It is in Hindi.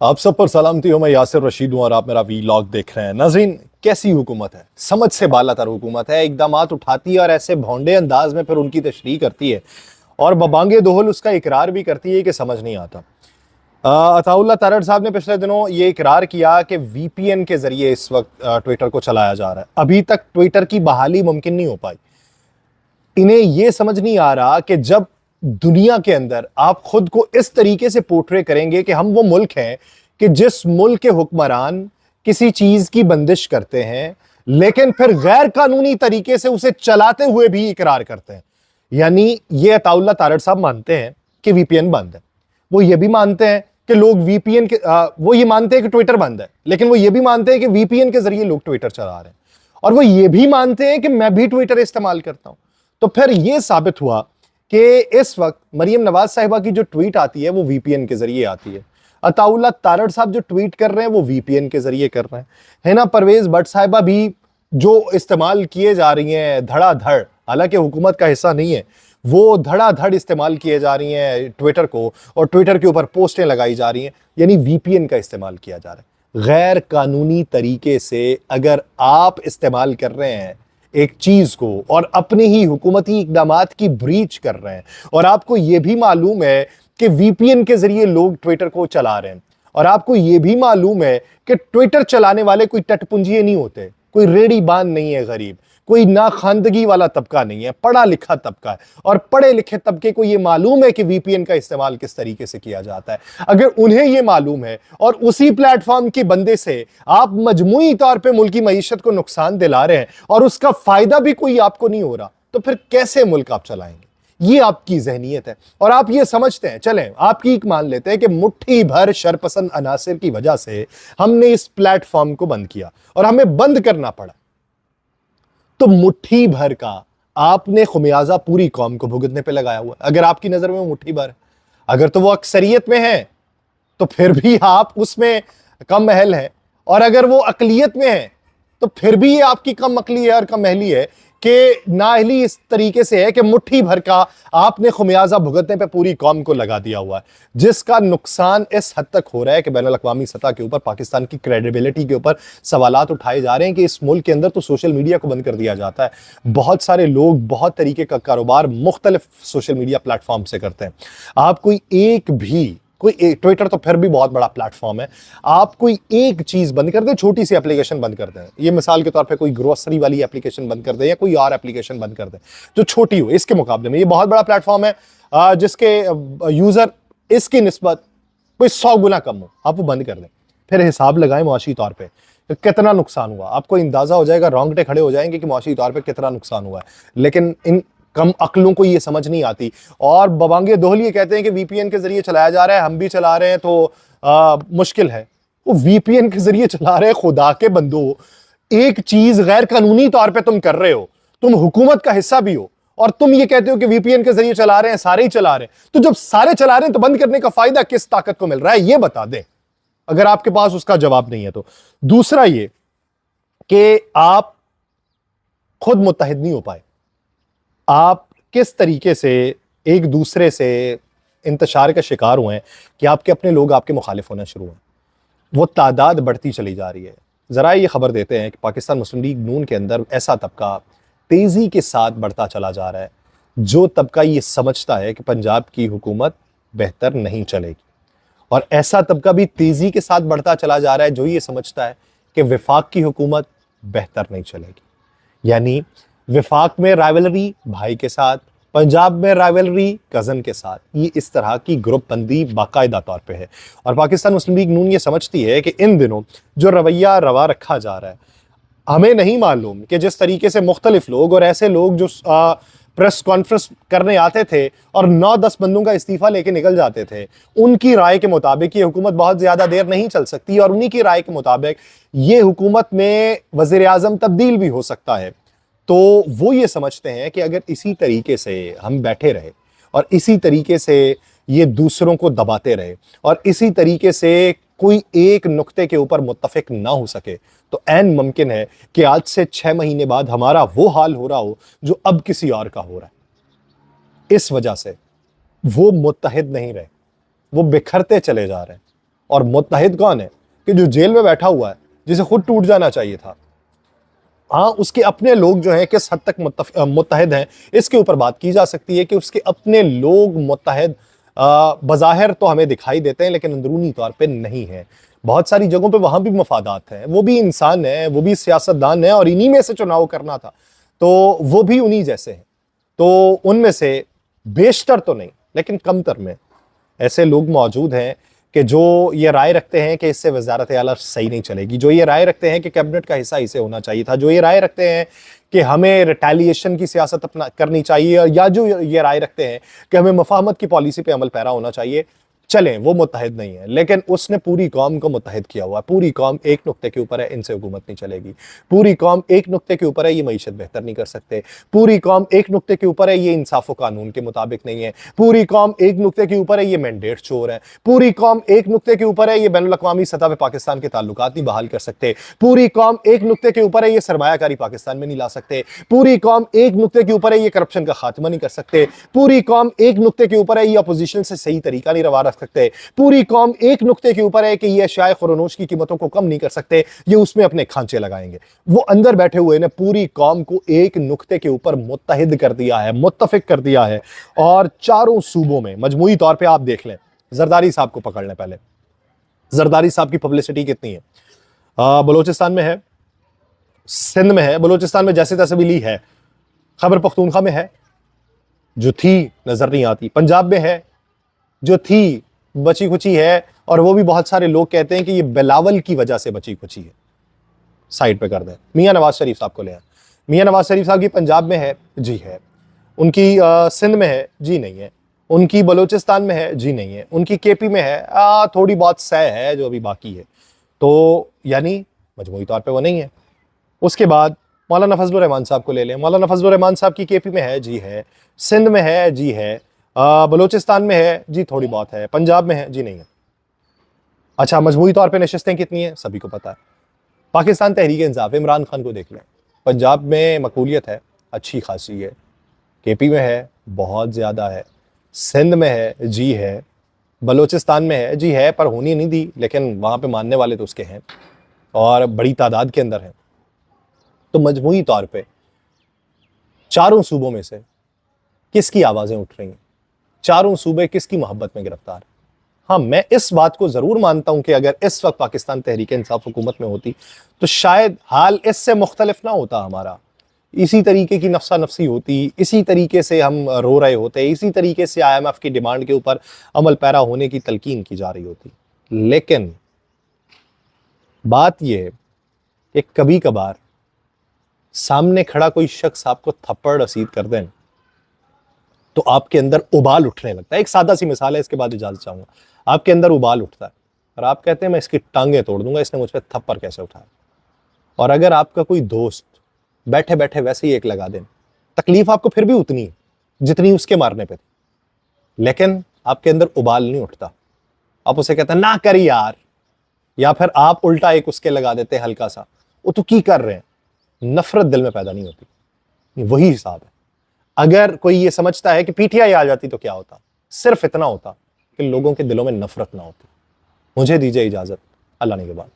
आप सब पर सलामती हो। मैं यासिर रशीद हूं और आप मेरा वीलॉग देख रहे हैं। नाज़रीन, कैसी हुकूमत है? समझ से बालातर हुकूमत है। इकदामात उठाती है और ऐसे भौंडे अंदाज में फिर उनकी तशरीह करती है और बबांगे दोहल उसका इकरार भी करती है कि समझ नहीं आता। अताउल्लाह तारड़ साहब ने पिछले दिनों ये इकरार किया कि वीपीएन के जरिए इस वक्त ट्विटर को चलाया जा रहा है। अभी तक ट्विटर की बहाली मुमकिन नहीं हो पाई। इन्हें यह समझ नहीं आ रहा कि जब दुनिया के अंदर आप खुद को इस तरीके से पोर्ट्रे करेंगे कि हम वो मुल्क हैं कि जिस मुल्क के हुक्मरान किसी चीज की बंदिश करते हैं लेकिन फिर गैर कानूनी तरीके से उसे चलाते हुए भी इकरार करते हैं। यानी ये अताउल्लाह तारड़ साहब मानते हैं कि वीपीएन बंद है। वो ये भी मानते हैं कि लोग वीपीएन के वो ये मानते हैं कि ट्विटर बंद है, लेकिन वो ये भी मानते हैं कि वीपीएन के जरिए लोग ट्विटर चला रहे हैं। और वो ये भी मानते हैं कि मैं भी ट्विटर इस्तेमाल करता हूं। तो फिर यह साबित हुआ कि इस वक्त मरियम नवाज साहिबा की जो ट्वीट आती है वो वीपीएन के जरिए आती है। अताउल्लाह तारड़ साहब जो ट्वीट कर रहे हैं वो वीपीएन के जरिए कर रहे हैं। हिना परवेज भट्ट साहिबा भी जो इस्तेमाल किए जा रही हैं धड़ाधड़, हालांकि हुकूमत का हिस्सा नहीं है, वो धड़ाधड़ इस्तेमाल किए जा रही हैं ट्विटर को और ट्विटर के ऊपर पोस्टें लगाई जा रही हैं। यानी वीपीएन का इस्तेमाल किया जा रहा है। गैर कानूनी तरीके से अगर आप इस्तेमाल कर रहे हैं एक चीज को और अपने ही हुकूमती इकदामात की ब्रीच कर रहे हैं और आपको यह भी मालूम है कि वीपीएन के जरिए लोग ट्विटर को चला रहे हैं और आपको यह भी मालूम है कि ट्विटर चलाने वाले कोई टटपुंजिए नहीं होते, कोई रेडी बान नहीं है, गरीब कोई नाखानदगी वाला तबका नहीं है, पढ़ा लिखा तबका है। और पढ़े लिखे तबके को यह मालूम है कि वीपीएन का इस्तेमाल किस तरीके से किया जाता है। अगर उन्हें यह मालूम है और उसी प्लेटफॉर्म के बंदे से आप मजमूई तौर पे मुल्की मईशत को नुकसान दिला रहे हैं और उसका फायदा भी कोई आपको नहीं हो रहा, तो फिर कैसे मुल्क आप चलाएंगे? ये आपकी जहनीत है और आप ये समझते हैं। चलें, आपकी एक मान लेते हैं कि मुट्ठी भर शरपसंद अनासिर की वजह से हमने इस प्लेटफॉर्म को बंद किया और हमें बंद करना पड़ा। तो मुट्ठी भर का आपने खुमियाजा पूरी कौम को भुगतने पे लगाया हुआ। अगर आपकी नजर में मुट्ठी भर है, अगर तो वो अक्सरियत में है तो फिर भी आप उसमें कम अहल है, और अगर वो अकलियत में है तो फिर भी ये आपकी कम अकली है और कम अहली है कि नाअहली इस तरीके से है कि मुट्ठी भर का आपने खुमियाजा भुगतने पे पूरी कौम को लगा दिया हुआ है, जिसका नुकसान इस हद तक हो रहा है कि बैनुल अक़वामी सतह के ऊपर पाकिस्तान की क्रेडिबिलिटी के ऊपर सवालात उठाए जा रहे हैं कि इस मुल्क के अंदर तो सोशल मीडिया को बंद कर दिया जाता है। बहुत सारे लोग बहुत तरीके का कारोबार मुख्तलिफ सोशल मीडिया प्लेटफॉर्म से करते हैं। आप कोई एक भी ट्विटर तो फिर भी बहुत बड़ा प्लेटफॉर्म है, आप कोई एक चीज बंद कर दें, छोटी सी एप्लीकेशन बंद कर दें, ये मिसाल के तौर पे कोई ग्रोसरी वाली एप्लीकेशन बंद कर दें या कोई और एप्लीकेशन बंद कर दें जो छोटी हो, इसके मुकाबले में ये बहुत बड़ा प्लेटफॉर्म है जिसके यूजर इसकी निस्बत कोई 100 गुना कम हो, आप वो बंद कर दें। फिर हिसाब लगाएं मुआशी तौर पर कितना नुकसान हुआ, आपको अंदाजा हो जाएगा, रोंगटे खड़े हो जाएंगे कि मुआशी तौर पर कितना नुकसान हुआ है। लेकिन इन कम अक्लों को ये समझ नहीं आती और बबांगे दोहल ये कहते हैं कि वीपीएन के जरिए चलाया जा रहा है, हम भी चला रहे हैं तो मुश्किल है। वो वीपीएन के जरिए चला रहे हैं, खुदा के बंदो, एक चीज गैर कानूनी तौर पे तुम कर रहे हो, तुम हुकूमत का हिस्सा भी हो और तुम ये कहते हो कि वीपीएन के जरिए चला रहे हैं, सारे ही चला रहे हैं। तो जब सारे चला रहे हैं तो बंद करने का फायदा किस ताकत को मिल रहा है, ये बता दें अगर आपके पास उसका जवाब नहीं है तो। दूसरा ये कि आप खुद मुत्तहिद नहीं हो पाए, आप किस तरीके से एक दूसरे से इंतशार का शिकार हुए हैं कि आपके अपने लोग आपके मुखालिफ होना शुरू हुए, वो तादाद बढ़ती चली जा रही है। ज़रा ये खबर देते हैं कि पाकिस्तान मुस्लिम लीग नून के अंदर ऐसा तबका तेज़ी के साथ बढ़ता चला जा रहा है जो तबका ये समझता है कि पंजाब की हुकूमत बेहतर नहीं चलेगी, और ऐसा तबका भी तेज़ी के साथ बढ़ता चला जा रहा है जो ये समझता है कि वफाक की हुकूमत बेहतर नहीं चलेगी। यानी विफाक में राइवलरी भाई के साथ, पंजाब में राइवलरी कज़न के साथ, ये इस तरह की ग्रुप बंदी बाकायदा तौर पे है। और पाकिस्तान मुस्लिम लीग नून ये समझती है कि इन दिनों जो रवैया रवा रखा जा रहा है, हमें नहीं मालूम कि जिस तरीके से मुख्तलिफ लोग और ऐसे लोग जो प्रेस कॉन्फ्रेंस करने आते थे और 9-10 बंदों का इस्तीफा लेके निकल जाते थे, उनकी राय के मुताबिक ये हुकूमत बहुत ज़्यादा देर नहीं चल सकती और उन्हीं की राय के मुताबिक ये हुकूमत में वज़ीर आज़म तब्दील भी हो सकता है। तो वो ये समझते हैं कि अगर इसी तरीके से हम बैठे रहे और इसी तरीके से ये दूसरों को दबाते रहे और इसी तरीके से कोई एक नुक्ते के ऊपर मुत्तफिक ना हो सके, तो ऐन मुमकिन है कि आज से 6 महीने बाद हमारा वो हाल हो रहा हो जो अब किसी और का हो रहा है। इस वजह से वो मुत्तहिद नहीं रहे, वो बिखरते चले जा रहे हैं। और मुत्तहिद कौन है कि जो जेल में बैठा हुआ है, जिसे खुद टूट जाना चाहिए था। हाँ, उसके अपने लोग जो हैं किस हद तक मुत्तहिद हैं, इसके ऊपर बात की जा सकती है कि उसके अपने लोग मुत्तहिद बज़ाहिर तो हमें दिखाई देते हैं, लेकिन अंदरूनी तौर पे नहीं है। बहुत सारी जगहों पे वहां भी मफादात हैं, वो भी इंसान है, वो भी सियासतदान है, और इन्हीं में से चुनाव करना था, तो वो भी उन्हीं जैसे हैं। तो उनमें से बेशतर तो नहीं, लेकिन कमतर में ऐसे लोग मौजूद हैं कि जो ये राय रखते हैं कि इससे वजारत आला सही नहीं चलेगी, जो ये राय रखते हैं कि कैबिनेट का हिस्सा इसे होना चाहिए था, जो ये राय रखते हैं कि हमें रिटेलिएशन की सियासत अपना करनी चाहिए, या जो ये राय रखते हैं कि हमें मफाहमत की पॉलिसी पे अमल पैरा होना चाहिए, चलें, वो मुत्तहिद नहीं है। लेकिन उसने पूरी कौम को मुत्तहिद किया हुआ है। पूरी कौम एक नुक्ते के ऊपर है, इनसे हुकूमत नहीं चलेगी। पूरी कौम एक नुक्ते के ऊपर है, ये मईशत बेहतर नहीं कर सकते। पूरी कौम एक नुक्ते के ऊपर है, ये इंसाफ व कानून के मुताबिक नहीं है। पूरी कौम एक नुक्ते के ऊपर है, ये मैंडेट चोर है। पूरी कौम एक नुक्ते के ऊपर है, ये बैनुल अक़वामी सतह पर पाकिस्तान के ताल्लुकात नहीं बहाल कर सकते। पूरी कौम एक नुक्ते के ऊपर है, ये सरमायाकारी पाकिस्तान में नहीं ला सकते। पूरी कौम एक नुक्ते के ऊपर है, ये करप्शन का खात्मा नहीं कर सकते। पूरी कौम एक नुक्ते के ऊपर है, ये अपोजिशन से सही तरीका नहीं रवा रख सकते। पूरी कौम एक नुक्ते के ऊपर है कि ये शाय खुरनोश की कीमतों को कम नहीं कर सकते, ये उसमें अपने खांचे लगाएंगे। वो अंदर बैठे हुए ने पूरी कौम को एक नुक्ते के ऊपर मुत्तहिद कर दिया है, मुत्तफिक कर दिया है। और चारों सूबों में मजमूई तौर पे आप देख लें, जरदारी साहब को पकड़ लें पहले। जरदारी साहब की पब्लिसिटी कितनी है? बलोचिस्तान में है, सिंध में है, बलोचिस्तान में जैसे तैसे भी ली है, खैबर पख्तूनख्वा में है, जो थी नजर नहीं आती, पंजाब में है, जो थी बची खुची है, और वो भी बहुत सारे लोग कहते हैं कि ये बिलावल की वजह से बची खुची है। साइड पे कर दें। मियां नवाज शरीफ साहब को ले आए। मियां नवाज शरीफ साहब की पंजाब में है, जी है। उनकी सिंध में है, जी नहीं है। उनकी बलोचिस्तान में है, जी नहीं है। उनकी केपी में है, थोड़ी बहुत सह है जो अभी बाकी है। तो यानी मजमूई तौर पे वो नहीं है। उसके बाद मौलाना फजलुर रहमान साहब को ले लें। मौलाना फजलुर रहमान साहब की केपी में है, जी है। सिंध में है, जी है। बलोचिस्तान में है, जी थोड़ी बहुत है। पंजाब में है, जी नहीं है। अच्छा, मजमूई तौर पे नशिस्तें कितनी हैं सभी को पता है। पाकिस्तान तहरीक इंसाफ, इमरान खान को देख लें। पंजाब में मकबूलियत है, अच्छी खासी है। केपी में है, बहुत ज़्यादा है। सिंध में है, जी है। बलोचिस्तान में है, जी है, पर होनी नहीं दी, लेकिन वहाँ पे मानने वाले तो उसके हैं और बड़ी तादाद के अंदर हैं। तो मजमूई तौर पे चारों सूबों में से किसकी आवाज़ें उठ रही हैं? चारों सूबे किसकी मोहब्बत में गिरफ्तार? हाँ, मैं इस बात को जरूर मानता हूं कि अगर इस वक्त पाकिस्तान तहरीक इंसाफ हुकूमत में होती तो शायद हाल इससे मुख्तलिफ ना होता हमारा। इसी तरीके की नफसा नफसी होती, इसी तरीके से हम रो रहे होते, इसी तरीके से IMF की डिमांड के ऊपर अमल पैरा होने की तलकीन की जा रही होती। लेकिन बात यह है कि कभी कभार सामने खड़ा कोई शख्स आपको थप्पड़ रसीद कर दें तो आपके अंदर उबाल उठने लगता है। एक सादा सी मिसाल है, इसके बाद इजाजत चाहूंगा। आपके अंदर उबाल उठता है और आप कहते हैं मैं इसकी टांगे तोड़ दूंगा, इसने मुझ पर थप्पड़ कैसे उठाया। और अगर आपका कोई दोस्त बैठे बैठे वैसे ही एक लगा दे, तकलीफ आपको फिर भी उतनी है जितनी उसके मारने पे थी, लेकिन आपके अंदर उबाल नहीं उठता। आप उसे कहते हैं ना कर यार, या फिर आप उल्टा एक उसके लगा देते हैं हल्का सा, वो तो की कर रहे हैं। नफरत दिल में पैदा नहीं होती। वही हिसाब है। अगर कोई ये समझता है कि PTI आ जाती तो क्या होता, सिर्फ इतना होता कि लोगों के दिलों में नफरत ना होती। मुझे दीजिए इजाजत, अल्लाह ने के बाद।